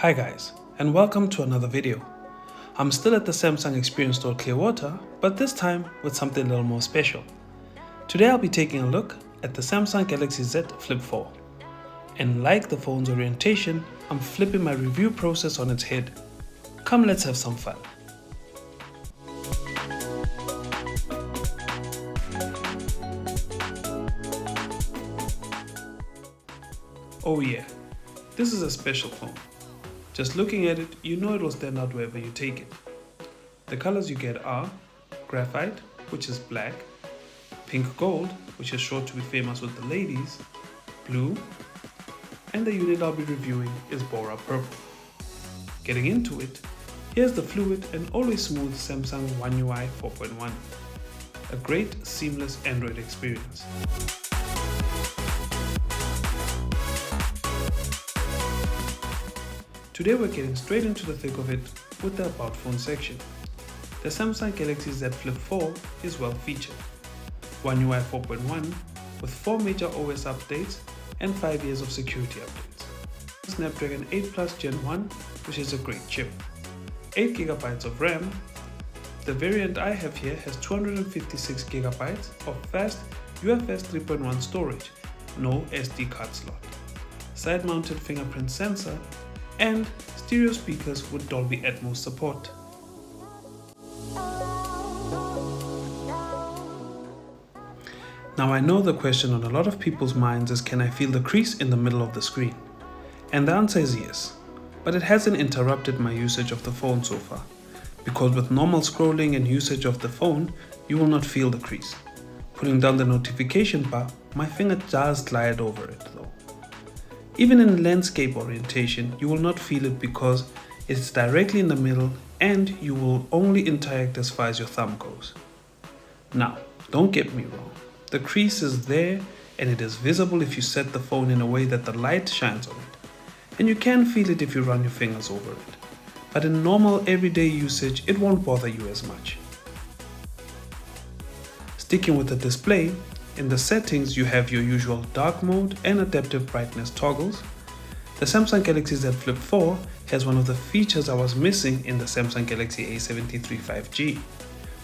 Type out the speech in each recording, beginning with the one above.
Hi guys, and welcome to another video. I'm still at the Samsung Experience Store Clearwater, but this time with something a little more special. Today I'll be taking a look at the Samsung Galaxy Z Flip 4. And like the phone's orientation, I'm flipping my review process on its head. Come, let's have some fun. Oh yeah, this is a special phone. Just looking at it, you know it will stand out wherever you take it. The colors you get are graphite, which is black, pink gold, which is sure to be famous with the ladies, blue, and the unit I'll be reviewing is Bora purple. Getting into it, here's the fluid and always smooth Samsung One UI 4.1. A great seamless Android experience. Today we're getting straight into the thick of it with the About Phone section. The Samsung Galaxy Z Flip 4 is well featured. One UI 4.1 with 4 major OS updates and 5 years of security updates. Snapdragon 8 Plus Gen 1, which is a great chip. 8GB of RAM. The variant I have here has 256GB of fast UFS 3.1 storage, no SD card slot. Side-mounted fingerprint sensor and stereo speakers with Dolby Atmos support. Now I know the question on a lot of people's minds is, can I feel the crease in the middle of the screen? And the answer is yes, but it hasn't interrupted my usage of the phone so far, because with normal scrolling and usage of the phone, you will not feel the crease. Putting down the notification bar, my finger does glide over it though. Even in landscape orientation, you will not feel it because it's directly in the middle and you will only interact as far as your thumb goes. Now, don't get me wrong, the crease is there and it is visible if you set the phone in a way that the light shines on it. And you can feel it if you run your fingers over it. But in normal everyday usage, it won't bother you as much. Sticking with the display, in the settings you have your usual dark mode and adaptive brightness toggles. The Samsung Galaxy Z Flip 4 has one of the features I was missing in the Samsung Galaxy A73 5G,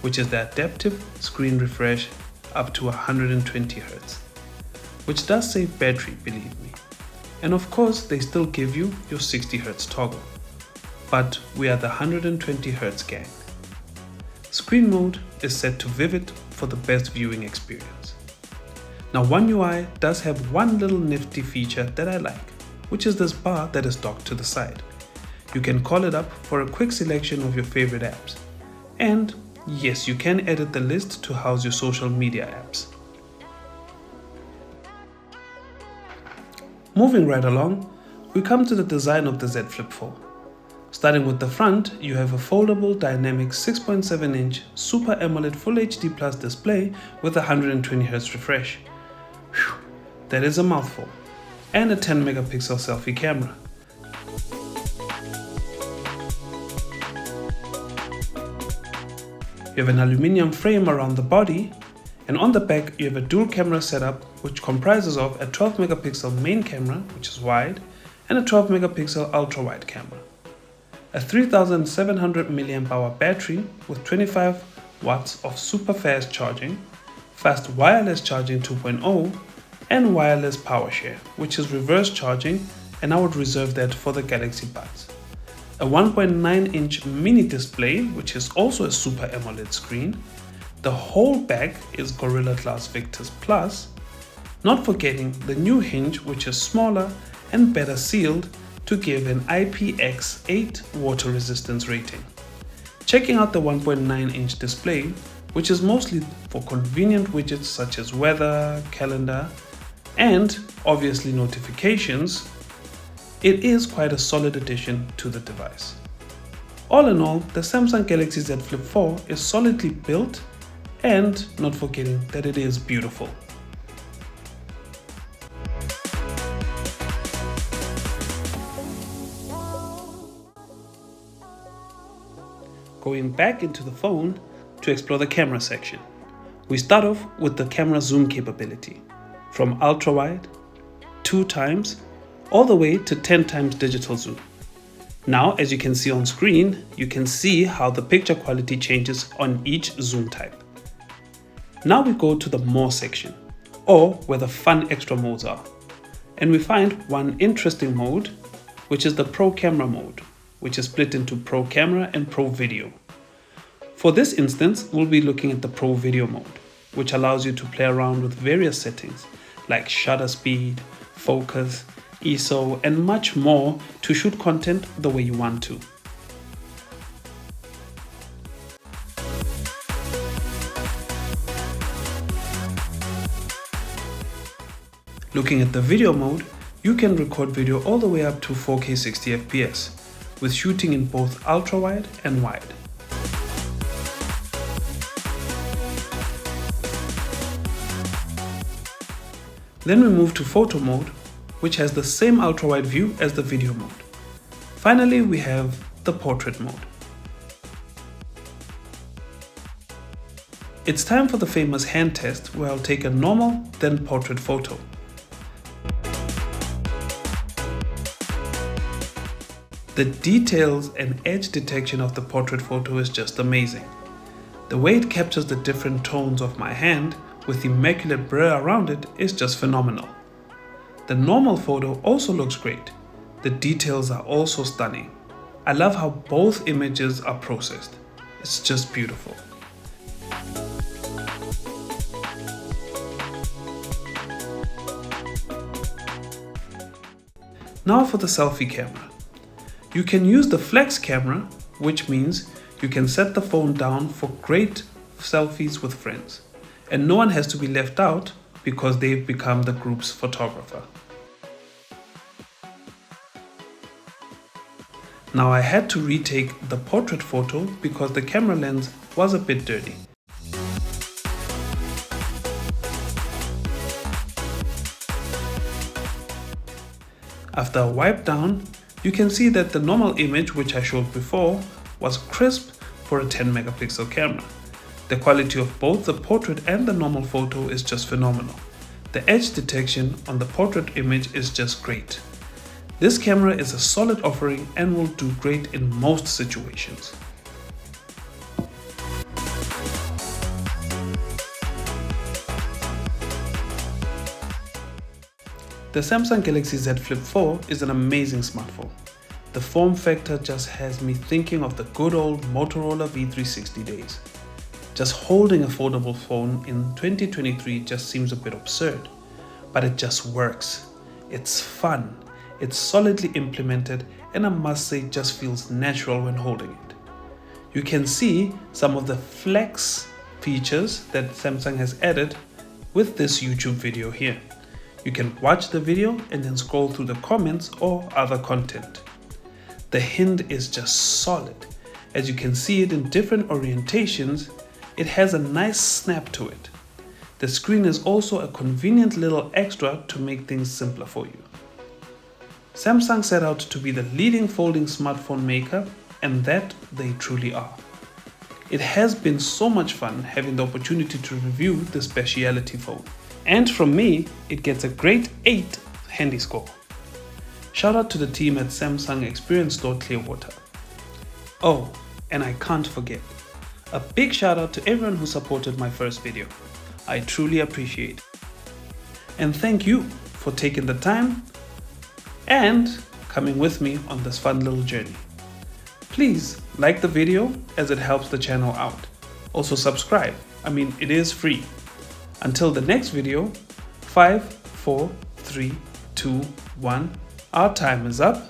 which is the adaptive screen refresh up to 120Hz, which does save battery, believe me. And of course they still give you your 60Hz toggle, but we are the 120Hz gang. Screen mode is set to vivid for the best viewing experience. Now One UI does have one little nifty feature that I like, which is this bar that is docked to the side. You can call it up for a quick selection of your favorite apps. And yes, you can edit the list to house your social media apps. Moving right along, we come to the design of the Z Flip 4. Starting with the front, you have a foldable dynamic 6.7-inch Super AMOLED Full HD Plus display with a 120Hz refresh. Whew, that is a mouthful. And a 10-megapixel selfie camera. You have an aluminium frame around the body, and on the back you have a dual camera setup which comprises of a 12-megapixel main camera, which is wide, and a 12-megapixel ultra-wide camera. A 3700 mAh battery with 25 watts of super fast charging, fast wireless charging 2.0, and wireless power share, which is reverse charging, and I would reserve that for the Galaxy Buds. A 1.9-inch mini display, which is also a Super AMOLED screen. The whole back is Gorilla Glass Victus Plus, not forgetting the new hinge, which is smaller and better sealed to give an IPX8 water resistance rating. Checking out the 1.9-inch display, which is mostly for convenient widgets such as weather, calendar, and obviously notifications, it is quite a solid addition to the device. All in all, the Samsung Galaxy Z Flip 4 is solidly built, and not forgetting that it is beautiful. Going back into the phone to explore the camera section. We start off with the camera zoom capability, from ultra wide, 2 times, all the way to 10 times digital zoom. Now, as you can see on screen, you can see how the picture quality changes on each zoom type. Now we go to the More section, or where the fun extra modes are. And we find one interesting mode, which is the Pro Camera mode, which is split into Pro Camera and Pro Video. For this instance, we'll be looking at the Pro Video mode, which allows you to play around with various settings like shutter speed, focus, ISO, and much more to shoot content the way you want to. Looking at the video mode, you can record video all the way up to 4K 60 FPS, with shooting in both ultra-wide and wide. Then we move to photo mode, which has the same ultra-wide view as the video mode. Finally, we have the portrait mode. It's time for the famous hand test, where I'll take a normal, then portrait photo. The details and edge detection of the portrait photo is just amazing. The way it captures the different tones of my hand with immaculate blur around it is just phenomenal. The normal photo also looks great. The details are also stunning. I love how both images are processed. It's just beautiful. Now for the selfie camera. You can use the flex camera, which means you can set the phone down for great selfies with friends. And no one has to be left out because they've become the group's photographer. Now I had to retake the portrait photo because the camera lens was a bit dirty. After a wipe down, you can see that the normal image which I showed before was crisp for a 10 megapixel camera. The quality of both the portrait and the normal photo is just phenomenal. The edge detection on the portrait image is just great. This camera is a solid offering and will do great in most situations. The Samsung Galaxy Z Flip 4 is an amazing smartphone. The form factor just has me thinking of the good old Motorola V360 days. Just holding a foldable phone in 2023 just seems a bit absurd, but it just works. It's fun, it's solidly implemented, and I must say just feels natural when holding it. You can see some of the flex features that Samsung has added with this YouTube video here. You can watch the video and then scroll through the comments or other content. The hinge is just solid. As you can see it in different orientations, it has a nice snap to it. The screen is also a convenient little extra to make things simpler for you. Samsung set out to be the leading folding smartphone maker, and that they truly are. It has been so much fun having the opportunity to review this specialty phone. And from me, it gets a great 8 handy score. Shout out to the team at Samsung Experience Store Clearwater. Oh, and I can't forget, a big shout out to everyone who supported my first video. I truly appreciate it. And thank you for taking the time and coming with me on this fun little journey. Please like the video as it helps the channel out. Also subscribe, it is free. Until the next video, 5, 4, 3, 2, 1, our time is up.